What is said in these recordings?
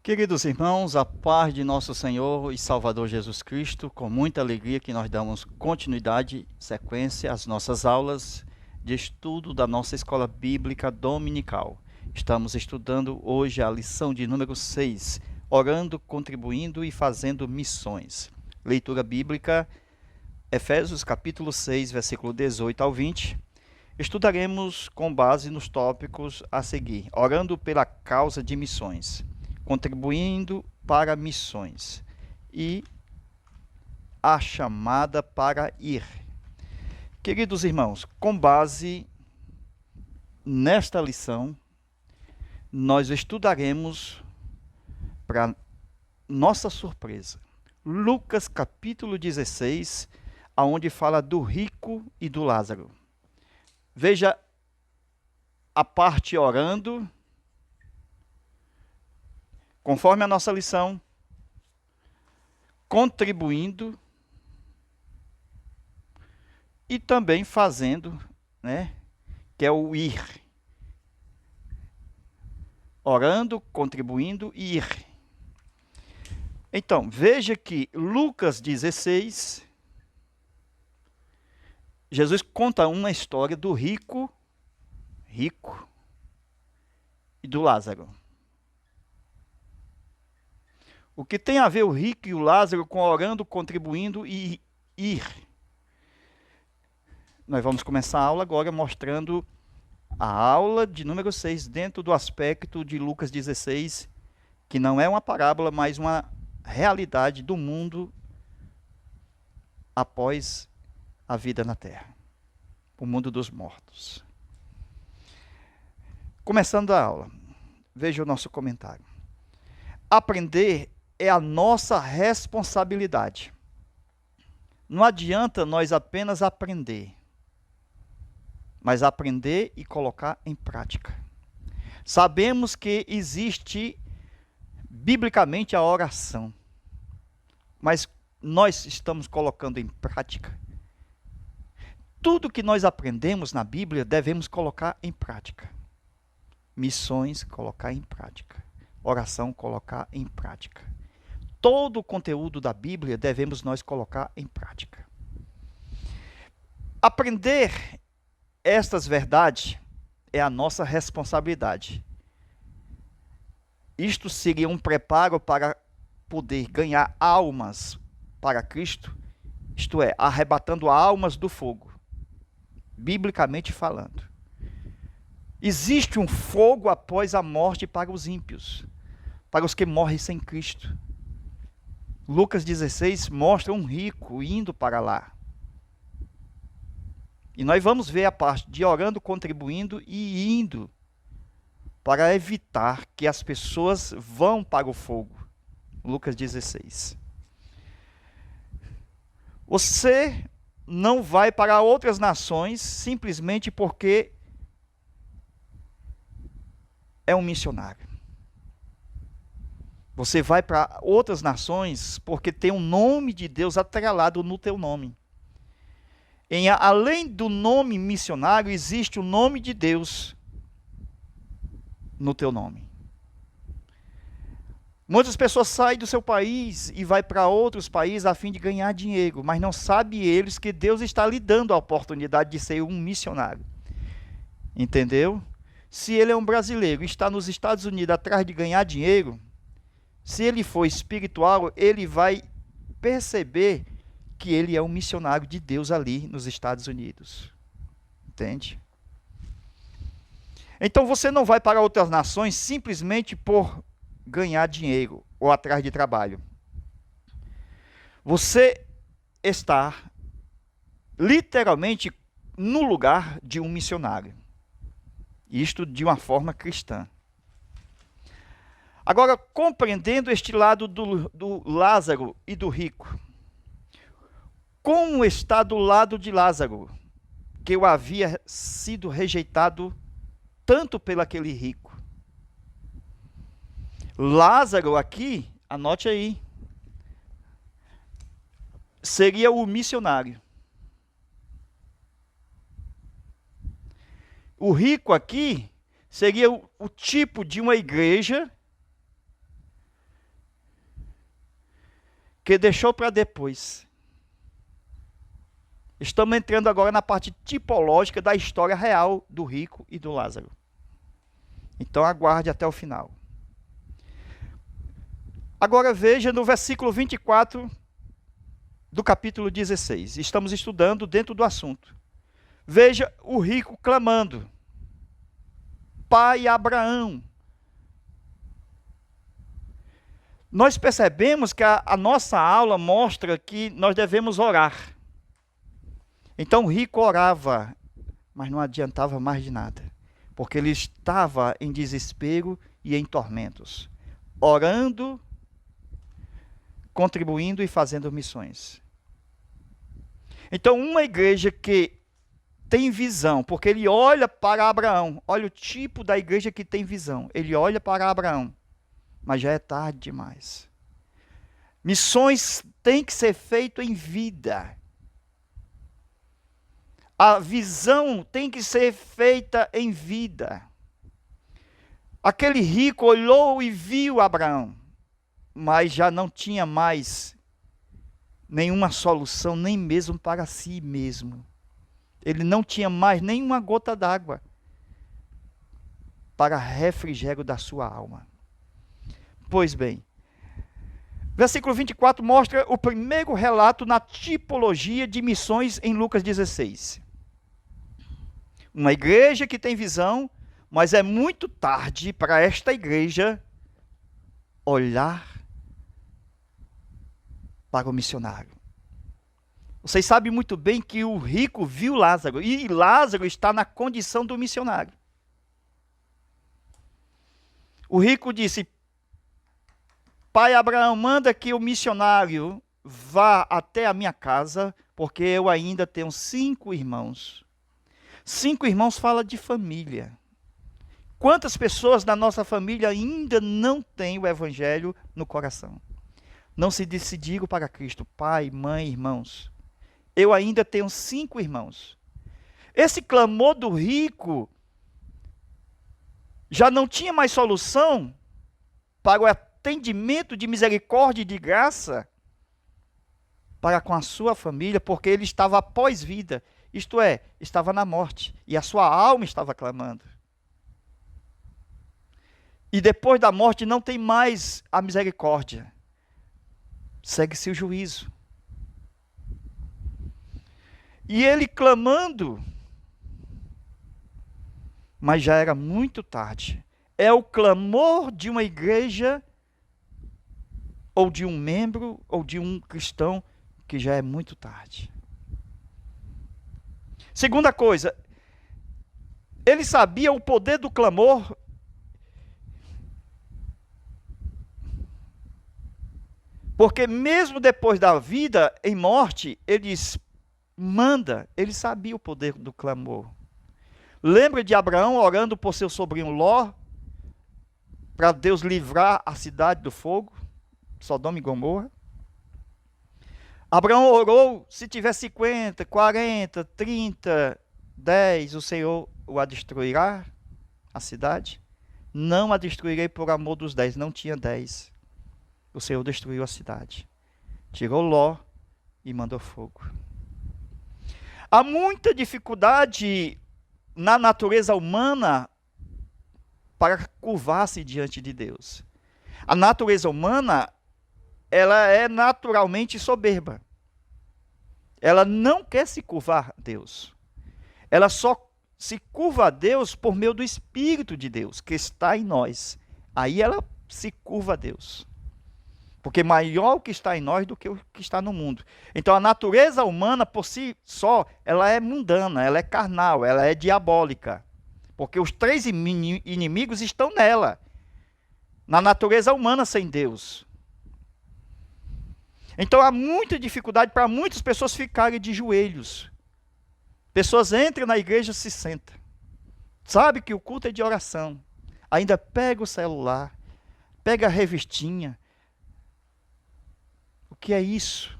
Queridos irmãos, a paz de nosso Senhor e Salvador Jesus Cristo, com muita alegria que nós damos continuidade, sequência às nossas aulas de estudo da nossa escola bíblica dominical. Estamos estudando hoje a lição de número 6, orando, contribuindo e fazendo missões. Leitura bíblica, Efésios capítulo 6, versículo 18 ao 20. Estudaremos com base nos tópicos a seguir: orando pela causa de missões, contribuindo para missões e a chamada para ir. Queridos irmãos, com base nesta lição, nós estudaremos, para nossa surpresa, Lucas capítulo 16, aonde fala do rico e do Lázaro. Veja a parte orando, conforme a nossa lição, contribuindo e também fazendo, que é o ir. Orando, contribuindo e ir. Então, veja que Lucas 16, Jesus conta uma história do rico e do Lázaro. O que tem a ver o rico e o Lázaro com orando, contribuindo e ir? Nós vamos começar a aula agora mostrando a aula de número 6 dentro do aspecto de Lucas 16, que não é uma parábola, mas uma realidade do mundo após a vida na terra, o mundo dos mortos. Começando a aula, veja o nosso comentário. Aprender é a nossa responsabilidade. Não adianta nós apenas aprender, mas aprender e colocar em prática. Sabemos que existe biblicamente a oração, mas nós estamos colocando em prática. Tudo que nós aprendemos na Bíblia devemos colocar em prática. Missões, colocar em prática. Oração, colocar em prática. Todo o conteúdo da Bíblia devemos nós colocar em prática. Aprender estas verdades é a nossa responsabilidade. Isto seria um preparo para poder ganhar almas para Cristo, isto é, arrebatando almas do fogo, biblicamente falando. Existe um fogo após a morte para os ímpios, para os que morrem sem Cristo. Lucas 16 mostra um rico indo para lá. E nós vamos ver a parte de orando, contribuindo e indo para evitar que as pessoas vão para o fogo. Lucas 16. Você não vai para outras nações simplesmente porque é um missionário. Você vai para outras nações porque tem um nome de Deus atrelado no teu nome. Além do nome missionário, existe o nome de Deus no teu nome. Muitas pessoas saem do seu país e vão para outros países a fim de ganhar dinheiro, mas não sabem eles que Deus está lhe dando a oportunidade de ser um missionário. Entendeu? Se ele é um brasileiro e está nos Estados Unidos atrás de ganhar dinheiro, se ele for espiritual, ele vai perceber que ele é um missionário de Deus ali nos Estados Unidos. Entende? Então você não vai para outras nações simplesmente por ganhar dinheiro ou atrás de trabalho. Você está literalmente no lugar de um missionário. Isto de uma forma cristã. Agora, compreendendo este lado do Lázaro e do rico, como está do lado de Lázaro, que eu havia sido rejeitado tanto pelo aquele rico? Lázaro aqui, anote aí, seria o missionário. O rico aqui seria o tipo de uma igreja que deixou para depois. Estamos entrando agora na parte tipológica da história real do rico e do Lázaro. Então aguarde até o final. Agora veja no versículo 24 do capítulo 16. Estamos estudando dentro do assunto. Veja o rico clamando: Pai Abraão. Nós percebemos que a nossa aula mostra que nós devemos orar. Então o rico orava, mas não adiantava mais de nada, porque ele estava em desespero e em tormentos, orando, contribuindo e fazendo missões. Então uma igreja que tem visão, porque ele olha para Abraão, olha o tipo da igreja que tem visão, ele olha para Abraão, mas já é tarde demais. Missões têm que ser feitas em vida. A visão tem que ser feita em vida. Aquele rico olhou e viu Abraão, mas já não tinha mais nenhuma solução, nem mesmo para si mesmo. Ele não tinha mais nenhuma gota d'água para refrigério da sua alma. Pois bem, versículo 24 mostra o primeiro relato na tipologia de missões em Lucas 16. Uma igreja que tem visão, mas é muito tarde para esta igreja olhar para o missionário. Vocês sabem muito bem que o rico viu Lázaro, e Lázaro está na condição do missionário. O rico disse: Pai Abraão, manda que o missionário vá até a minha casa, porque eu ainda tenho 5 irmãos. 5 irmãos fala de família. Quantas pessoas da nossa família ainda não têm o evangelho no coração? Não se decidiram para Cristo, pai, mãe, irmãos. Eu ainda tenho 5 irmãos. Esse clamor do rico já não tinha mais solução para o atendimento de misericórdia e de graça para com a sua família, porque ele estava após vida. Isto é, estava na morte, e a sua alma estava clamando. E depois da morte não tem mais a misericórdia. Segue-se o juízo. E ele clamando, mas já era muito tarde. É o clamor de uma igreja, ou de um membro, ou de um cristão, que já é muito tarde. Segunda coisa, ele sabia o poder do clamor. Porque mesmo depois da vida em morte, ele manda, ele sabia o poder do clamor. Lembra de Abraão orando por seu sobrinho Ló, para Deus livrar a cidade do fogo, Sodoma e Gomorra? Abraão orou, se tiver 50, 40, 30, 10, o Senhor a destruirá, a cidade? Não a destruirei por amor dos 10, não tinha 10. O Senhor destruiu a cidade. Tirou Ló e mandou fogo. Há muita dificuldade na natureza humana para curvar-se diante de Deus. A natureza humana, ela é naturalmente soberba. Ela não quer se curvar a Deus. Ela só se curva a Deus por meio do Espírito de Deus, que está em nós. Aí ela se curva a Deus. Porque maior o que está em nós do que o que está no mundo. Então a natureza humana por si só, ela é mundana, ela é carnal, ela é diabólica. Porque os 3 inimigos estão nela. Na natureza humana sem Deus. Então há muita dificuldade para muitas pessoas ficarem de joelhos. Pessoas entram na igreja e se sentam. Sabe que o culto é de oração. Ainda pega o celular, pega a revistinha. O que é isso?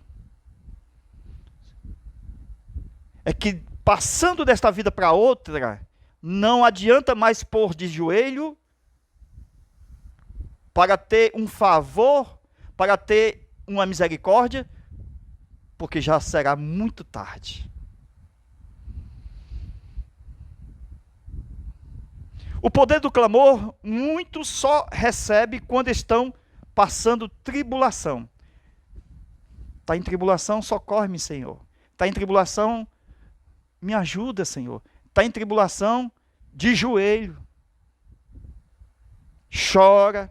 É que passando desta vida para outra, não adianta mais pôr de joelho para ter um favor, para ter uma misericórdia, porque já será muito tarde. O poder do clamor, muitos só recebe quando estão passando tribulação. Está em tribulação, socorre-me, Senhor. Está em tribulação, me ajuda, Senhor. Está em tribulação, de joelho. Chora.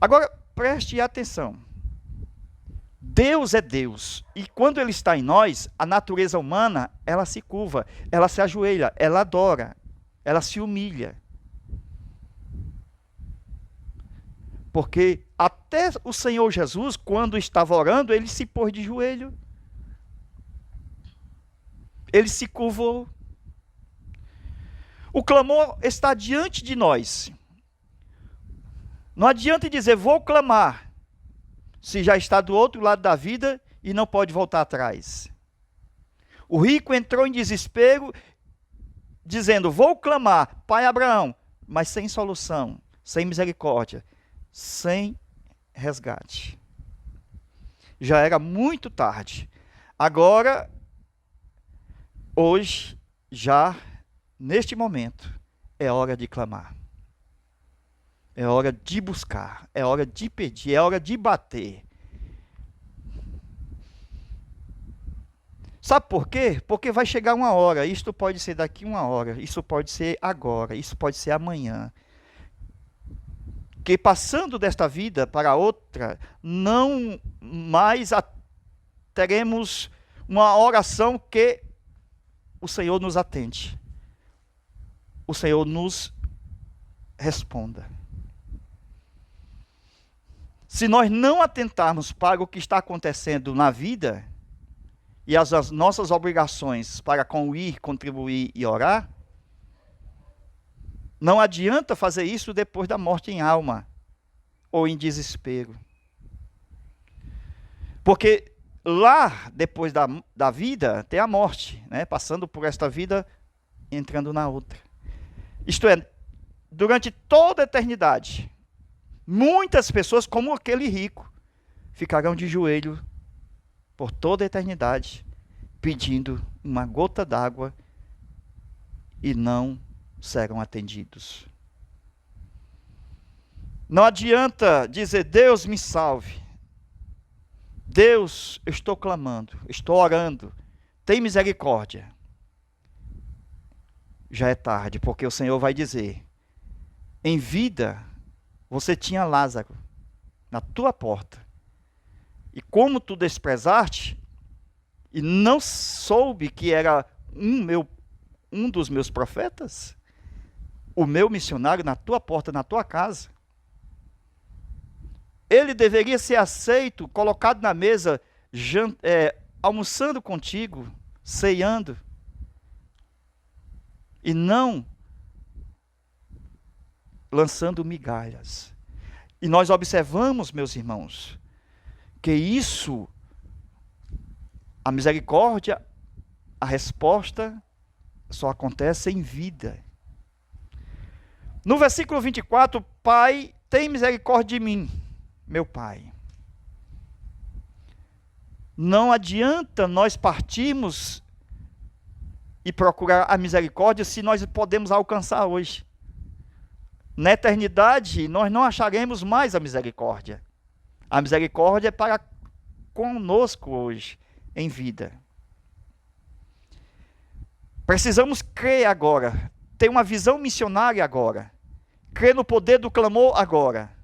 Agora, preste atenção. Deus é Deus. E quando Ele está em nós, a natureza humana, ela se curva, ela se ajoelha, ela adora, ela se humilha. Porque até o Senhor Jesus, quando estava orando, Ele se pôs de joelho. Ele se curvou. O clamor está diante de nós. Não adianta dizer, vou clamar, se já está do outro lado da vida e não pode voltar atrás. O rico entrou em desespero, dizendo, vou clamar, pai Abraão, mas sem solução, sem misericórdia, sem resgate. Já era muito tarde. Agora, hoje, já neste momento, é hora de clamar. É hora de buscar, é hora de pedir, é hora de bater. Sabe por quê? Porque vai chegar uma hora, isto pode ser daqui uma hora, isso pode ser agora, isso pode ser amanhã. Que passando desta vida para outra, não mais teremos uma oração que o Senhor nos atende. O Senhor nos responda. Se nós não atentarmos para o que está acontecendo na vida e as nossas obrigações para ir, contribuir e orar, não adianta fazer isso depois da morte em alma ou em desespero. Porque lá, depois da vida, tem a morte, né? Passando por esta vida, entrando na outra. Isto é, durante toda a eternidade, muitas pessoas, como aquele rico, ficarão de joelho por toda a eternidade, pedindo uma gota d'água e não serão atendidos. Não adianta dizer, Deus me salve. Deus, eu estou clamando, estou orando, tem misericórdia. Já é tarde, porque o Senhor vai dizer, em vida, você tinha Lázaro na tua porta. E como tu desprezaste, e não soube que era um dos meus profetas, o meu missionário na tua porta, na tua casa, ele deveria ser aceito, colocado na mesa, almoçando contigo, ceando, e não lançando migalhas. E nós observamos, meus irmãos, que isso, a misericórdia, a resposta só acontece em vida. No versículo 24, Pai, tem misericórdia de mim, meu Pai. Não adianta nós partirmos e procurar a misericórdia se nós podemos alcançar hoje. Na eternidade, nós não acharemos mais a misericórdia. A misericórdia é para conosco hoje, em vida. Precisamos crer agora, ter uma visão missionária agora, crer no poder do clamor agora,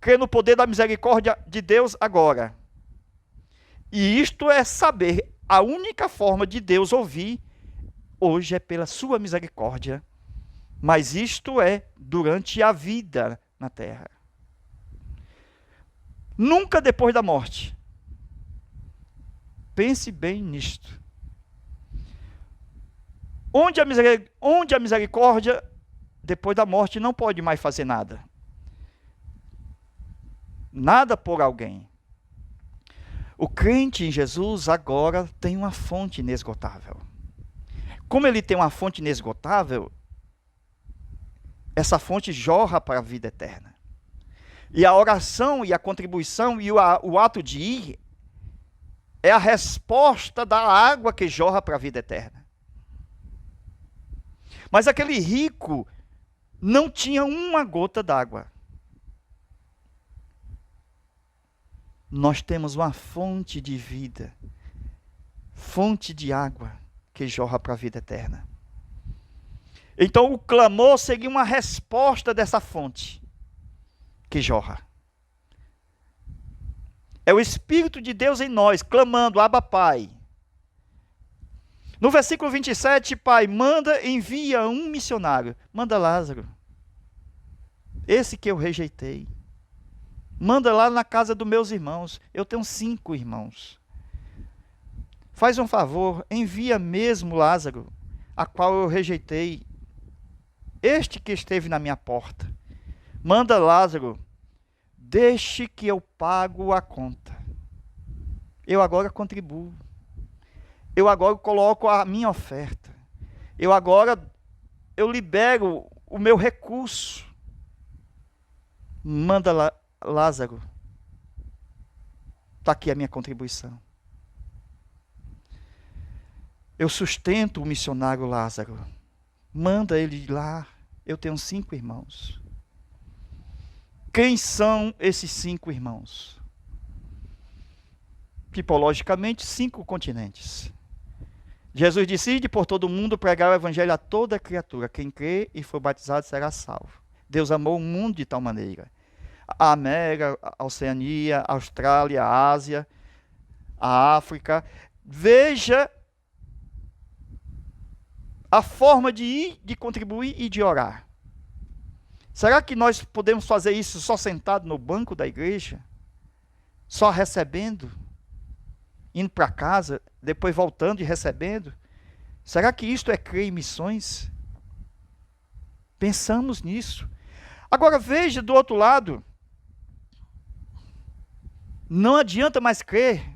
crer no poder da misericórdia de Deus agora. E isto é saber, a única forma de Deus ouvir hoje é pela sua misericórdia, mas isto é durante a vida na terra. Nunca depois da morte. Pense bem nisto. Onde a misericórdia, depois da morte, não pode mais fazer nada. Nada por alguém. O crente em Jesus agora tem uma fonte inesgotável. Como ele tem uma fonte inesgotável, essa fonte jorra para a vida eterna. E a oração e a contribuição e o ato de ir é a resposta da água que jorra para a vida eterna. Mas aquele rico não tinha uma gota d'água. Nós temos uma fonte de vida, fonte de água que jorra para a vida eterna. Então o clamor seria uma resposta dessa fonte que jorra. É o Espírito de Deus em nós, clamando, Abba Pai. No versículo 27, Pai, envia um missionário. Manda Lázaro. Esse que eu rejeitei. Manda lá na casa dos meus irmãos. Eu tenho 5 irmãos. Faz um favor, envia mesmo Lázaro, a qual eu rejeitei. Este que esteve na minha porta. Manda Lázaro, deixe que eu pago a conta. Eu agora contribuo. Eu agora coloco a minha oferta. Eu libero o meu recurso. Manda Lázaro. Está aqui a minha contribuição. Eu sustento o missionário Lázaro. Manda ele lá. Eu tenho 5 irmãos. Quem são esses 5 irmãos? Tipologicamente, 5 continentes. Jesus disse: ide por todo mundo pregar o evangelho a toda criatura. Quem crê e for batizado será salvo. Deus amou o mundo de tal maneira. A América, a Oceania, a Austrália, a Ásia, a África. Veja a forma de ir, de contribuir e de orar. Será que nós podemos fazer isso só sentado no banco da igreja? Só recebendo? Indo para casa, depois voltando e recebendo? Será que isto é crer em missões? Pensamos nisso. Agora veja do outro lado. Não adianta mais crer.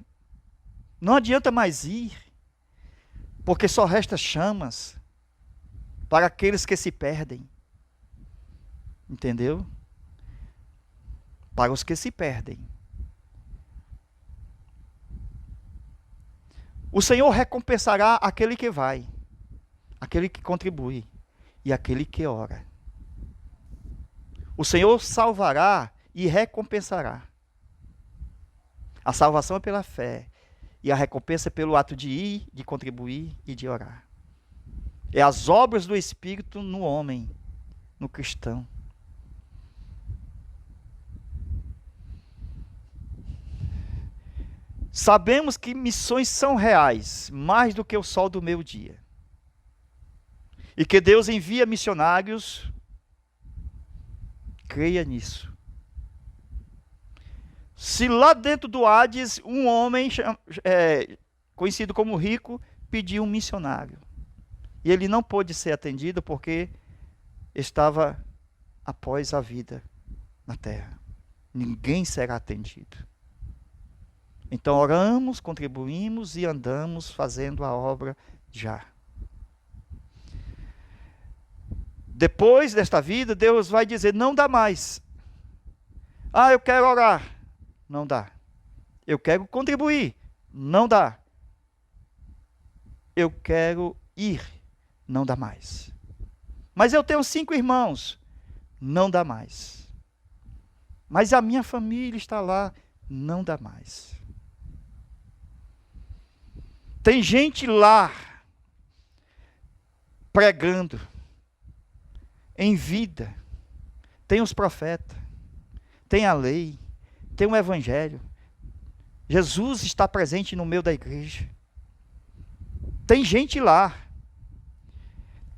Não adianta mais ir. Porque só resta chamas para aqueles que se perdem. Entendeu? Para os que se perdem. O Senhor recompensará aquele que vai, aquele que contribui e aquele que ora. O Senhor salvará e recompensará. A salvação é pela fé e a recompensa é pelo ato de ir, de contribuir e de orar. É as obras do Espírito no homem, no cristão. Sabemos que missões são reais, mais do que o sol do meio-dia. E que Deus envia missionários, creia nisso. Se lá dentro do Hades, um homem, conhecido como rico, pediu um missionário. E ele não pôde ser atendido porque estava após a vida na terra. Ninguém será atendido. Então oramos, contribuímos e andamos fazendo a obra já. Depois desta vida, Deus vai dizer, não dá mais. Eu quero orar. Não dá. Eu quero contribuir. Não dá. Eu quero ir. Não dá mais. Mas eu tenho 5 irmãos. Não dá mais. Mas a minha família está lá. Não dá mais. Tem gente lá pregando em vida. Tem os profetas, tem a lei, tem o evangelho. Jesus está presente no meio da igreja. Tem gente lá.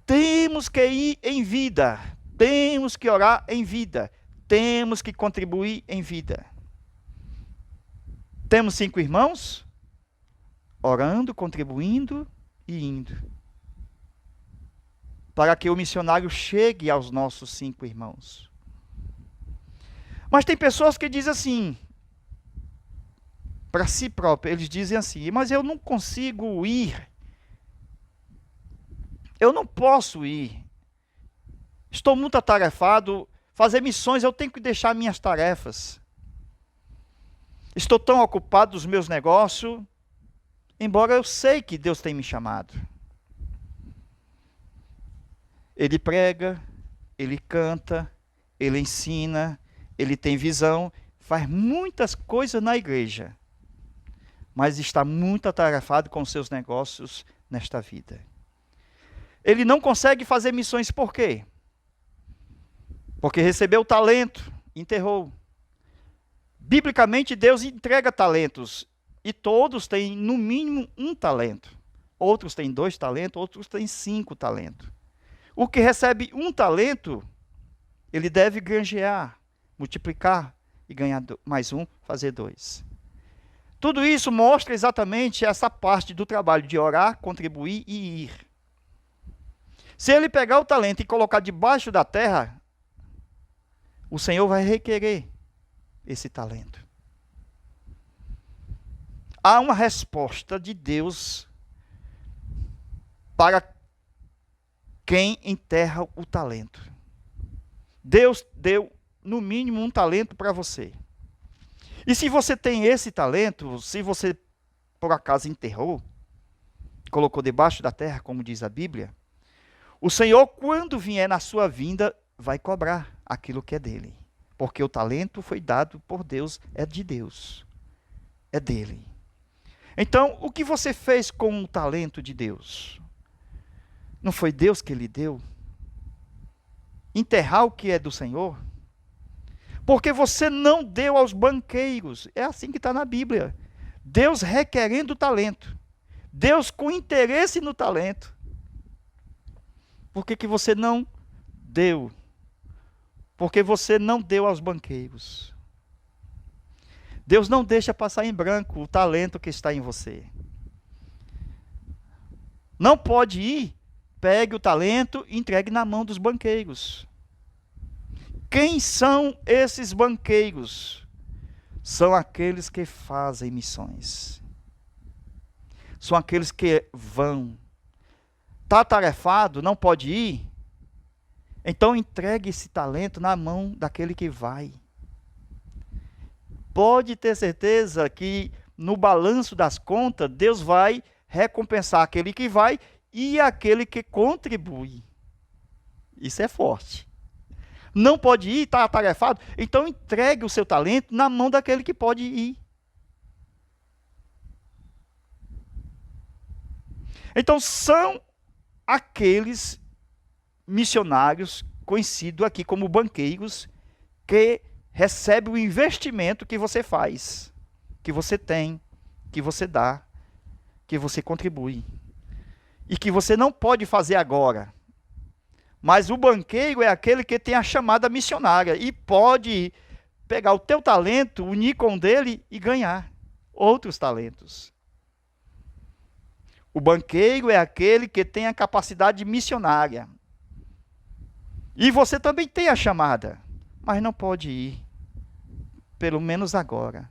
Temos que ir em vida. Temos que orar em vida. Temos que contribuir em vida. Temos 5 irmãos? Orando, contribuindo e indo. Para que o missionário chegue aos nossos 5 irmãos. Mas tem pessoas que dizem assim, para si próprio, eles dizem assim, mas eu não consigo ir. Eu não posso ir. Estou muito atarefado, fazer missões, eu tenho que deixar minhas tarefas. Estou tão ocupado dos meus negócios, embora eu sei que Deus tem me chamado. Ele prega, ele canta, ele ensina, ele tem visão, faz muitas coisas na igreja, mas está muito atarefado com seus negócios nesta vida. Ele não consegue fazer missões por quê? Porque recebeu o talento, enterrou. Biblicamente, Deus entrega talentos, e todos têm no mínimo um talento. Outros têm 2 talentos, outros têm 5 talentos. O que recebe um talento, ele deve granjear, multiplicar e ganhar mais um, fazer 2. Tudo isso mostra exatamente essa parte do trabalho de orar, contribuir e ir. Se ele pegar o talento e colocar debaixo da terra, o Senhor vai requerer esse talento. Há uma resposta de Deus para quem enterra o talento. Deus deu, no mínimo, um talento para você. E se você tem esse talento, se você, por acaso, enterrou, colocou debaixo da terra, como diz a Bíblia, o Senhor, quando vier na sua vinda, vai cobrar aquilo que é dele. Porque o talento foi dado por Deus, é de Deus, é dele. Então, o que você fez com o talento de Deus? Não foi Deus que lhe deu? Enterrar o que é do Senhor? Porque você não deu aos banqueiros. É assim que está na Bíblia. Deus requerendo o talento. Deus com interesse no talento. Por que você não deu? Porque você não deu aos banqueiros. Deus não deixa passar em branco o talento que está em você. Não pode ir, pegue o talento e entregue na mão dos banqueiros. Quem são esses banqueiros? São aqueles que fazem missões. São aqueles que vão. Está atarefado, não pode ir? Então entregue esse talento na mão daquele que vai. Pode ter certeza que no balanço das contas, Deus vai recompensar aquele que vai e aquele que contribui. Isso é forte. Não pode ir, está atarefado? Então entregue o seu talento na mão daquele que pode ir. Então são aqueles missionários, conhecidos aqui como banqueiros, que recebem o investimento que você faz, que você tem, que você dá, que você contribui. E que você não pode fazer agora. Mas o banqueiro é aquele que tem a chamada missionária e pode pegar o teu talento, unir com o dele e ganhar outros talentos. O banqueiro é aquele que tem a capacidade missionária. E você também tem a chamada, mas não pode ir, pelo menos agora.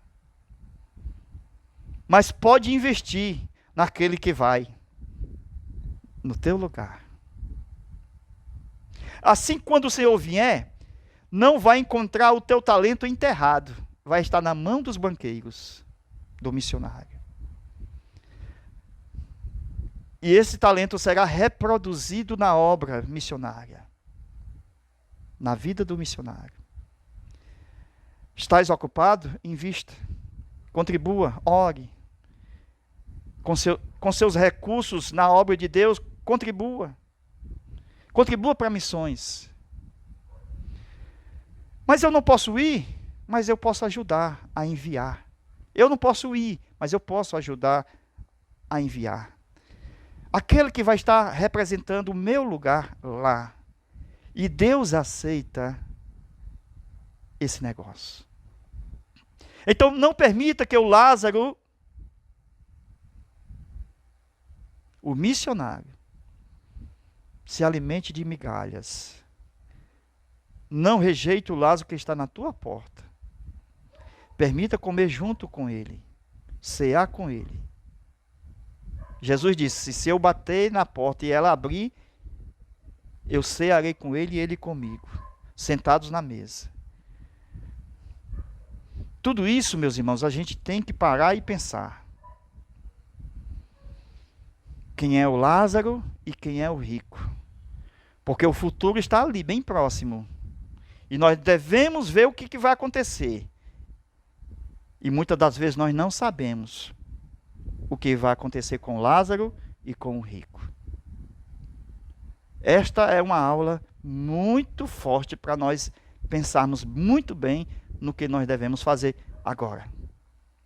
Mas pode investir naquele que vai, no teu lugar. Assim, quando o Senhor vier, não vai encontrar o teu talento enterrado, vai estar na mão dos banqueiros, do missionário. E esse talento será reproduzido na obra missionária, na vida do missionário. Estás ocupado? Invista. Contribua, ore. Com seus recursos na obra de Deus, contribua. Contribua para missões. Mas eu não posso ir, mas eu posso ajudar a enviar. Eu não posso ir, mas eu posso ajudar a enviar. Aquele que vai estar representando o meu lugar lá. E Deus aceita esse negócio. Então não permita que o Lázaro, o missionário, se alimente de migalhas. Não rejeite o Lázaro que está na tua porta. Permita comer junto com ele, cear com ele. Jesus disse, se eu bater na porta e ela abrir, eu cearei com ele e ele comigo. sentados na mesa. Tudo isso, meus irmãos, a gente tem que parar e pensar. Quem é o Lázaro e quem é o rico? Porque o futuro está ali, bem próximo. E nós devemos ver o que vai acontecer. E muitas das vezes nós não sabemos o que vai acontecer com Lázaro e com o rico. Esta é uma aula muito forte para nós pensarmos muito bem no que nós devemos fazer agora.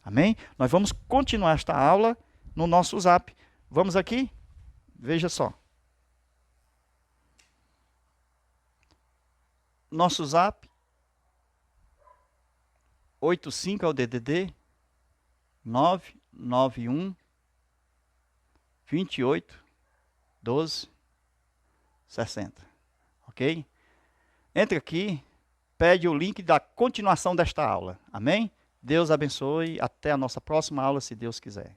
Amém? Nós vamos continuar esta aula no nosso Zap. Vamos aqui? Veja só. Nosso Zap 85 é o DDD 991 28 12 60. Ok? Entre aqui, pede o link da continuação desta aula. Amém? Deus abençoe. Até a nossa próxima aula, se Deus quiser.